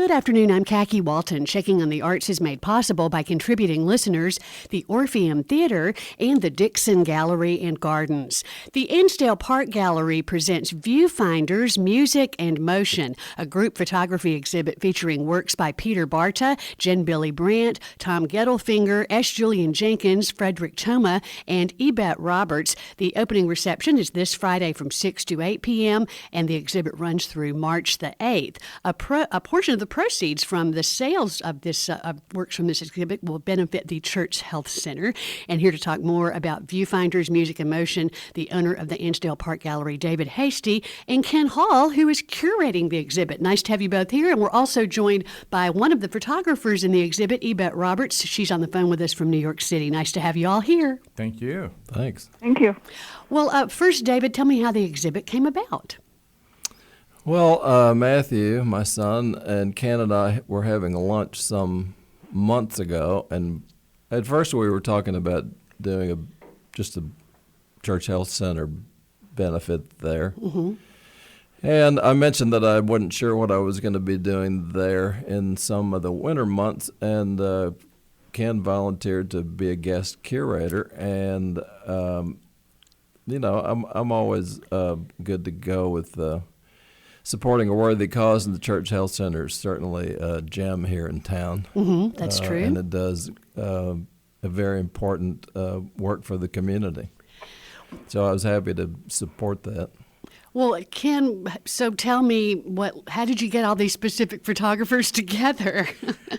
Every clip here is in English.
Good afternoon, I'm Kacky Walton. Checking on the Arts is made possible by contributing listeners, the Orpheum Theater, and the Dixon Gallery and Gardens. The Annesdale Park Gallery presents Viewfinders, Music and Motion, a group photography exhibit featuring works by Peter Barta, Jen Billy Brandt, Tom Gettelfinger, S. Julian Jenkins, Frederick Thoma, and Ebet Roberts. The opening reception is this Friday from 6 to 8 p.m., and the exhibit runs through March the 8th. A portion of the proceeds from the sales of this works from this exhibit will benefit the Church Health Center. And here to talk more about Viewfinders, Music and Motion, the owner of the Annesdale Park Gallery, David Hasty, and Ken Hall, who is curating the exhibit. Nice to have you both here. And we're also joined by one of the photographers in the exhibit, Ebet Roberts. She's on the phone with us from New York City. Nice to have you all here. Thank you. Thanks. Thank you. Well, first, David, tell me how the exhibit came about. Well, Matthew, my son, and Ken and I were having a lunch some months ago, and at first we were talking about doing just a Church Health Center benefit there. Mm-hmm. And I mentioned that I wasn't sure what I was going to be doing there in some of the winter months, and Ken volunteered to be a guest curator, and I'm always good to go with supporting a worthy cause, and the Church Health Center is certainly a gem here in town. Mm-hmm, that's true. And it does a very important work for the community. So I was happy to support that. Well, Ken, so tell me, how did you get all these specific photographers together?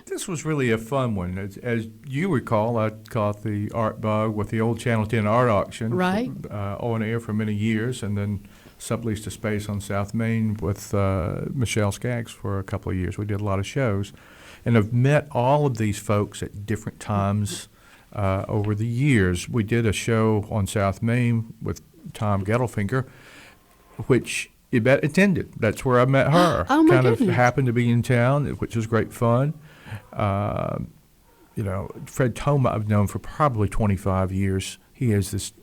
This was really a fun one. As you recall, I caught the art bug with the old Channel 10 art auction. Right. On air for many years, and then subleased a space on South Main with Michelle Skaggs for a couple of years. We did a lot of shows. And I've met all of these folks at different times over the years. We did a show on South Main with Tom Gettelfinger, which Ebet attended. That's where I met her. Oh, my kind goodness. of happened to be in town, which was great fun. Fred Thoma I've known for probably 25 years. He has this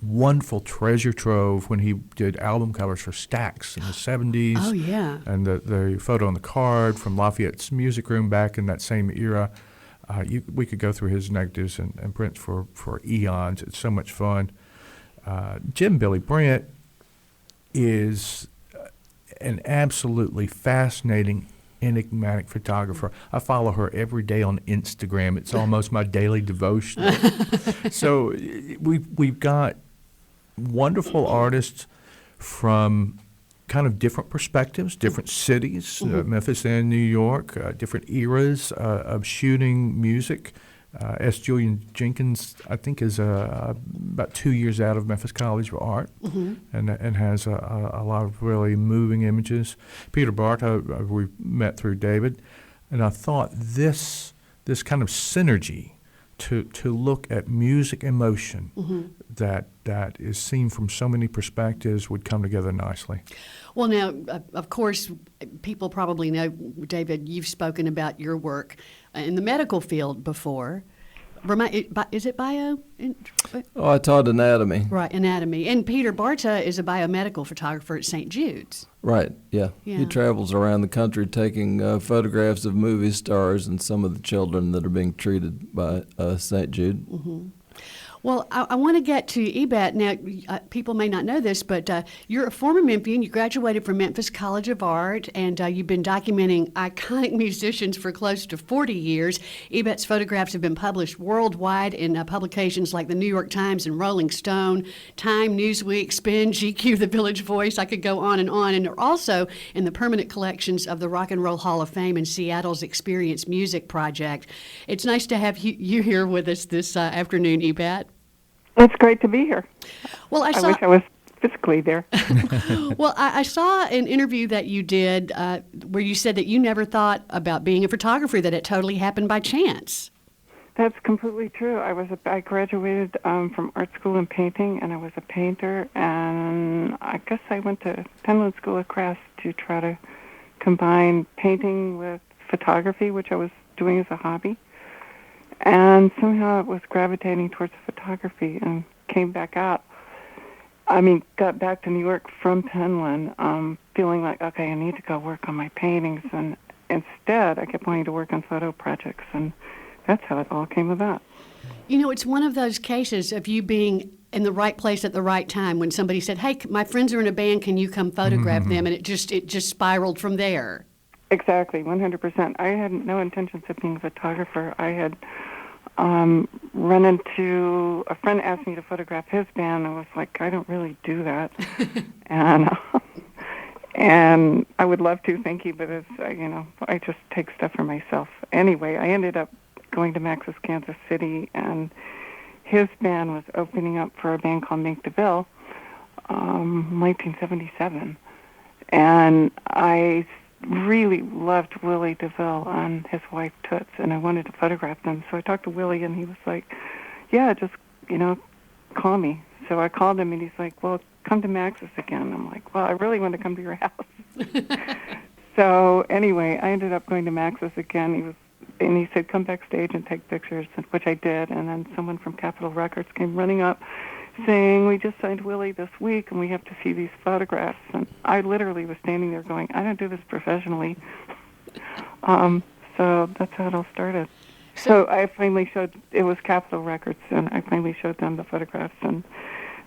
wonderful treasure trove when he did album covers for Stax in the 70s. Oh, yeah. And the photo on the card from Lafayette's Music Room back in that same era. We could go through his negatives and prints for eons. It's so much fun. Jim Billy Brandt is an absolutely fascinating, enigmatic photographer. I follow her every day on Instagram. It's almost my daily devotion. So we've got wonderful artists from kind of different perspectives, different cities, Memphis and New York, different eras of shooting music. S. Julian Jenkins, I think, is about 2 years out of Memphis College of Art, and has a lot of really moving images. Peter Barta, we met through David, and I thought this kind of synergy to look at music and motion that is seen from so many perspectives would come together nicely. Well, now, of course, people probably know, David, you've spoken about your work in the medical field before. Is it bio? Oh, I taught anatomy. Right, anatomy. And Peter Barta is a biomedical photographer at St. Jude's. Right, yeah. He travels around the country taking photographs of movie stars and some of the children that are being treated by St. Jude. Mm-hmm. Well, I want to get to Ebet. Now, people may not know this, but you're a former Memphian. You graduated from Memphis College of Art, and you've been documenting iconic musicians for close to 40 years. Ebet's photographs have been published worldwide in publications like the New York Times and Rolling Stone, Time, Newsweek, Spin, GQ, The Village Voice. I could go on, and they're also in the permanent collections of the Rock and Roll Hall of Fame and Seattle's Experience Music Project. It's nice to have you here with us this afternoon, Ebet. It's great to be here. Well, I wish I was physically there. Well, I saw an interview that you did where you said that you never thought about being a photographer, that it totally happened by chance. That's completely true. I graduated from art school in painting, and I was a painter, and I guess I went to Penland School of Crafts to try to combine painting with photography, which I was doing as a hobby. And somehow it was gravitating towards photography and came back out. Got back to New York from Penland, feeling like, okay, I need to go work on my paintings. And instead, I kept wanting to work on photo projects, and that's how it all came about. You know, it's one of those cases of you being in the right place at the right time when somebody said, "Hey, my friends are in a band, can you come photograph them?" And it just spiraled from there. Exactly, 100%. I had no intentions of being a photographer. I had run into a friend asked me to photograph his band. I was like, I don't really do that, and I would love to, thank you, but it's I just take stuff for myself. Anyway, I ended up going to Max's Kansas City, and his band was opening up for a band called Make DeVille, 1977, and I really loved Willie DeVille and his wife Toots, and I wanted to photograph them. So I talked to Willie, and he was like, "Yeah, just call me." So I called him, and he's like, "Well, come to Max's again." I'm like, "Well, I really want to come to your house." So anyway, I ended up going to Max's again. He said, "Come backstage and take pictures," which I did. And then someone from Capitol Records came running up, saying, "We just signed Willie this week, and we have to see these photographs." And I literally was standing there going, "I don't do this professionally." So that's how it all started. So I finally showed, it was Capitol Records, and I finally showed them the photographs, and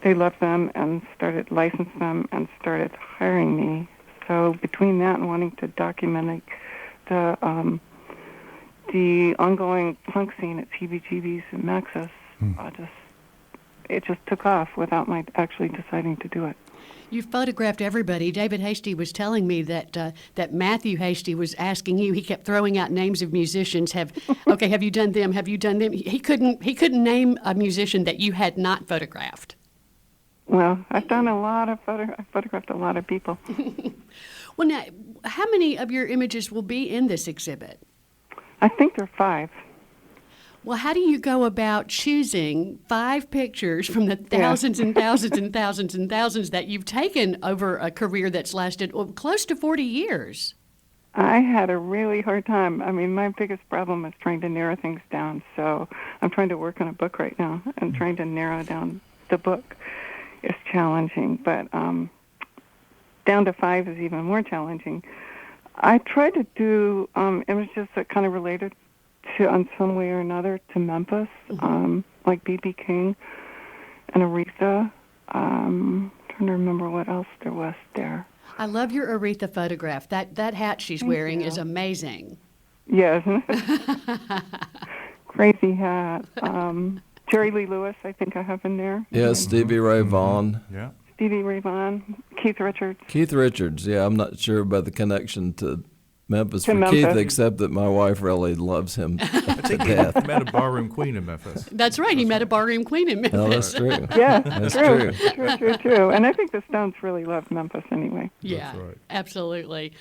they loved them and started licensing them and started hiring me. So between that and wanting to document the ongoing punk scene at CBGB's and Max's, it just took off without my actually deciding to do it. You photographed everybody. David Hasty was telling me that Matthew Hasty was asking you. He kept throwing out names of musicians. Have you done them? Have you done them? He couldn't name a musician that you had not photographed. Well, I've done I photographed a lot of people. Well, now, how many of your images will be in this exhibit? I think there are 5. Well, how do you go about choosing 5 pictures from the thousands and thousands and thousands and thousands that you've taken over a career that's lasted close to 40 years? I had a really hard time. I mean, my biggest problem is trying to narrow things down. So I'm trying to work on a book right now, and trying to narrow down the book is challenging. But down to 5 is even more challenging. I tried to do images that kind of related to, on some way or another, to Memphis, like B.B. King and Aretha. I'm trying to remember what else there was there. I love your Aretha photograph. That hat she's wearing is amazing. Yeah, isn't it? Crazy hat. Jerry Lee Lewis, I think I have in there. Yeah, Stevie Ray Vaughan. Yeah. Stevie Ray Vaughan. Keith Richards. Keith Richards, yeah, I'm not sure about the connection to Memphis To for Memphis. Keith, except that my wife really loves him to death. He met a barroom queen in Memphis. That's right. He met a barroom queen in Memphis. No, that's true. Yeah, That's true. And I think the Stones really loved Memphis anyway. Yeah, That's right. absolutely.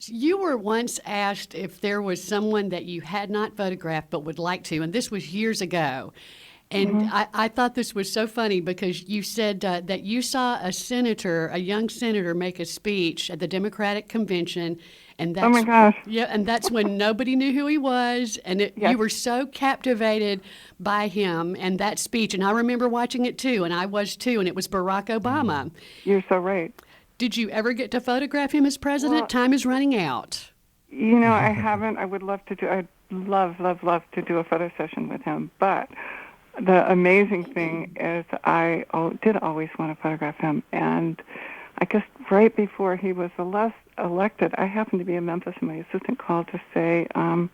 You were once asked if there was someone that you had not photographed but would like to, and this was years ago. And I thought this was so funny because you said that you saw a young senator, make a speech at the Democratic convention, and that's, Oh my gosh. yeah, and that's when nobody knew who he was, and Yes. you were so captivated by him and that speech. And I remember watching it too, and I was too, and it was Barack Obama. You're so right. Did you ever get to photograph him as president? Well- Time is running out. I haven't. I would love to do. I'd love to do a photo session with him. But the amazing thing is, I did always want to photograph him. And I guess right before he was elected, I happened to be in Memphis, and my assistant called to say, I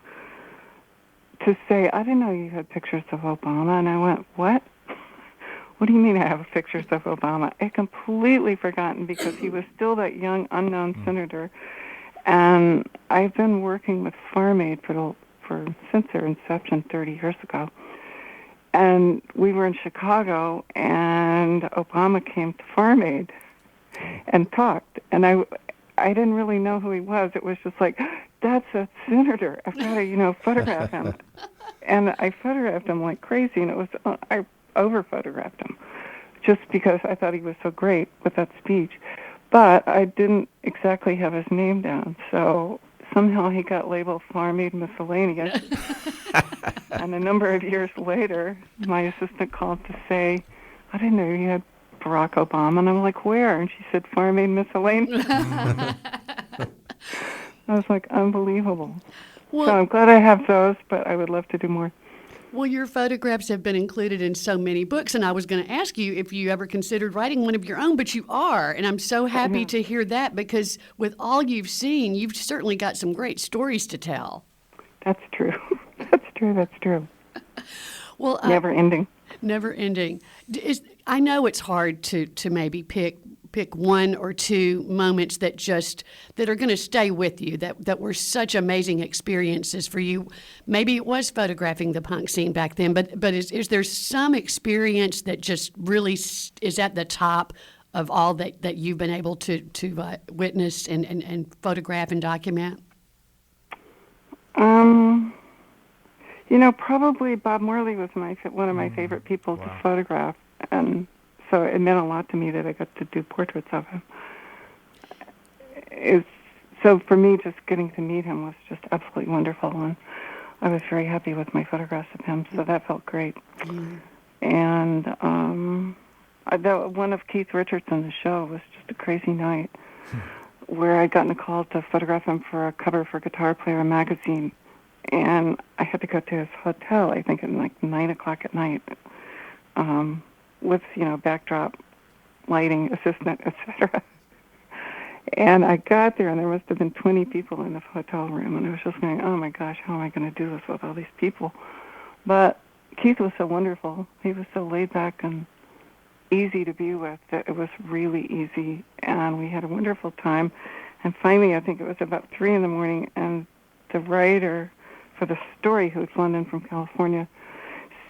didn't know you had pictures of Obama. And I went, what? What do you mean I have pictures of Obama? I completely forgotten because he was still that young, unknown senator. And I've been working with Farm Aid since their inception 30 years ago. And we were in Chicago, and Obama came to Farm Aid and talked. And I didn't really know who he was. It was just like, that's a senator. I've got to, photograph him. And I photographed him like crazy, and it was I over-photographed him just because I thought he was so great with that speech. But I didn't exactly have his name down, so somehow he got labeled Farm Aid Miscellaneous. And a number of years later, my assistant called to say, I didn't know you had Barack Obama. And I'm like, where? And she said, Farm Aid Miscellaneous. I was like, unbelievable. Well, So I'm glad I have those, but I would love to do more. Well, your photographs have been included in so many books, and I was going to ask you if you ever considered writing one of your own, but you are, and I'm so happy to hear that because with all you've seen, you've certainly got some great stories to tell. That's true. That's true. Well, Never ending. Never ending. I know it's hard to maybe pick one or two moments that are going to stay with you, that were such amazing experiences for you. Maybe it was photographing the punk scene back then, but is there some experience that just really is at the top of all that you've been able to witness and photograph and document? Probably Bob Morley was one of my favorite people to photograph, and so it meant a lot to me that I got to do portraits of him. So for me, just getting to meet him was just absolutely wonderful, and I was very happy with my photographs of him, so that felt great. And one of Keith Richardson's show was just a crazy night, where I'd gotten a call to photograph him for a cover for Guitar Player magazine, and I had to go to his hotel, I think at like 9 o'clock at night, with, backdrop, lighting, assistant, etc. And I got there, and there must have been 20 people in the hotel room, and I was just going, oh my gosh, how am I going to do this with all these people? But Keith was so wonderful. He was so laid back and easy to be with that it was really easy, and we had a wonderful time. And finally, I think it was about 3 in the morning, and the writer for the story, who had flown in from California,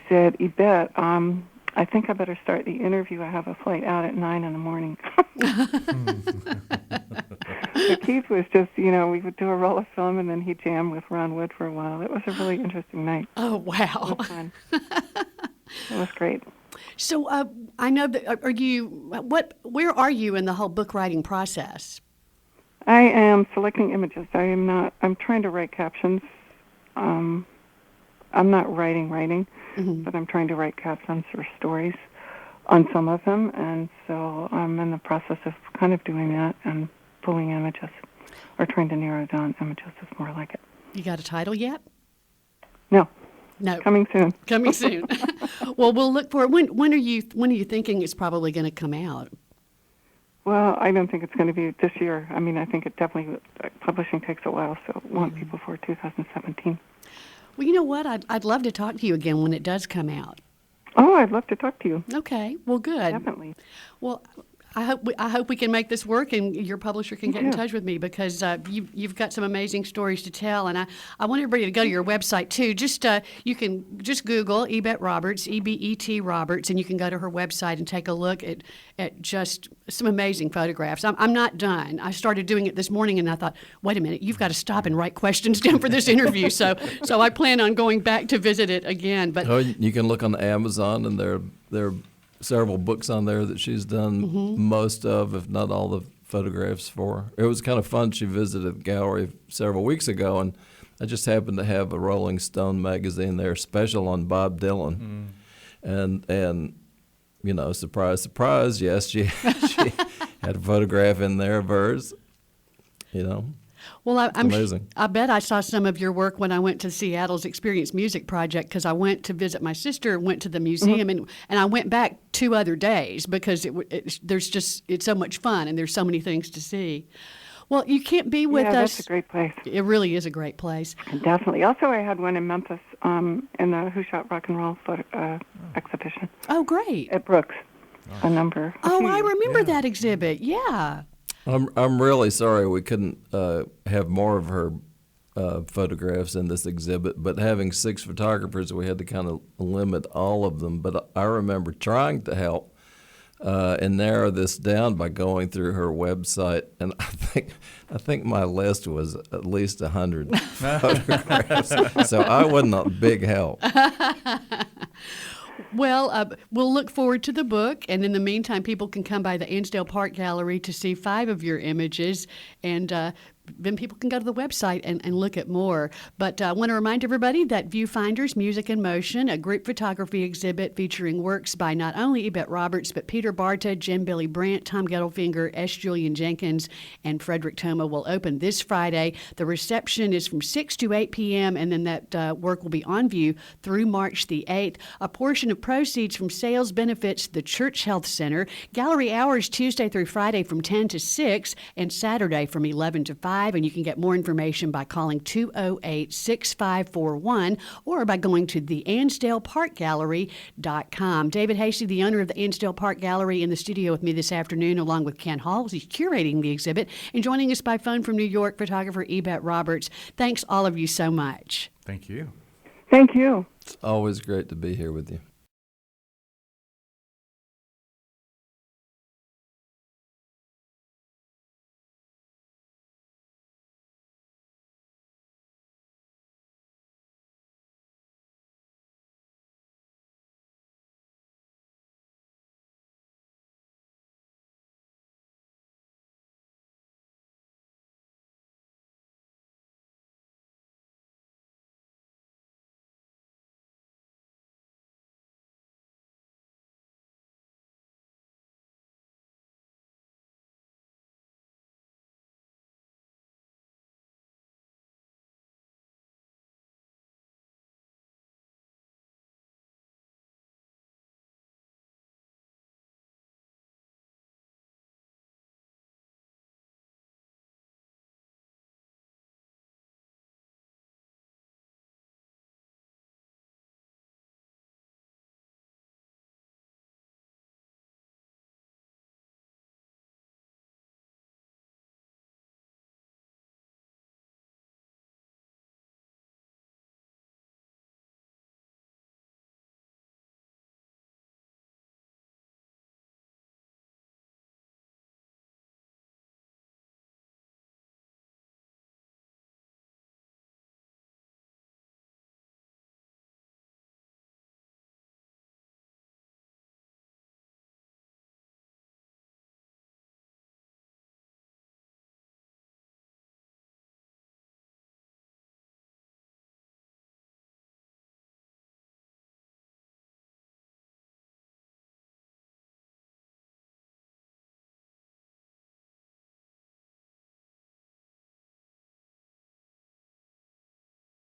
said, Ebet, I think I better start the interview. I have a flight out at 9 in the morning. So Keith was just, we would do a roll of film, and then he'd jam with Ron Wood for a while. It was a really interesting night. Oh, wow. It was fun. It was great. So I know that, where are you in the whole book writing process? I am selecting images. I'm trying to write captions. I'm not writing, but I'm trying to write captions for stories on some of them, and so I'm in the process of kind of doing that and pulling images, or trying to narrow down images is more like it. You got a title yet? No. Coming soon. Coming soon. Well, we'll look for it. When are you thinking it's probably going to come out? Well, I don't think it's going to be this year. I mean, I think it definitely, publishing takes a while, so it won't be before 2017. Well, you know what? I'd love to talk to you again when it does come out. Oh, I'd love to talk to you. Okay. Well, good. Definitely. Well, I hope we can make this work, and your publisher can get in touch with me, because you've got some amazing stories to tell, and I want everybody to go to your website too. Just you can just Google Ebet Roberts, EBET Roberts, and you can go to her website and take a look at just some amazing photographs. I'm not done. I started doing it this morning, and I thought, wait a minute, you've got to stop and write questions down for this interview. So I plan on going back to visit it again. But you can look on Amazon, and there are several books on there that she's done most of, if not all, the photographs for. It was kind of fun. She visited the gallery several weeks ago, and I just happened to have a Rolling Stone magazine there, special on Bob Dylan, and surprise, surprise, yes, she had a photograph in there of hers. Well, I'm amazing. I bet I saw some of your work when I went to Seattle's Experience Music Project, because I went to visit my sister, went to the museum, and I went back 2 other days because it's so much fun, and there's so many things to see. Well, you can't be with us. That's a great place. It really is a great place. Definitely. Also, I had one in Memphis in the Who Shot Rock and Roll exhibition. Oh, great. At Brooks. I remember that exhibit. Yeah. I'm really sorry we couldn't have more of her photographs in this exhibit, but having 6 photographers, we had to kind of limit all of them. But I remember trying to help and narrow this down by going through her website, and I think my list was at least 100 photographs. So I wasn't a big help. Well, we'll look forward to the book, and in the meantime, people can come by the Annesdale Park Gallery to see 5 of your images, and then people can go to the website and look at more. But I want to remind everybody that Viewfinders, Music in Motion, a group photography exhibit featuring works by not only Ebet Roberts, but Peter Barta, Jim Billy Brandt, Tom Gettelfinger, S. Julian Jenkins, and Frederick Toma, will open this Friday. The reception is from 6 to 8 p.m., and then that work will be on view through March the 8th. A portion of proceeds from sales benefits the Church Health Center. Gallery hours Tuesday through Friday from 10 to 6 and Saturday from 11 to 5. And you can get more information by calling 208-6541 or by going to the AnnesdaleParkGallery.com. David Hasty, the owner of the Annesdale Park Gallery, in the studio with me this afternoon, along with Ken Hall. He's curating the exhibit. And joining us by phone from New York, photographer Ebet Roberts. Thanks all of you so much. Thank you. Thank you. It's always great to be here with you.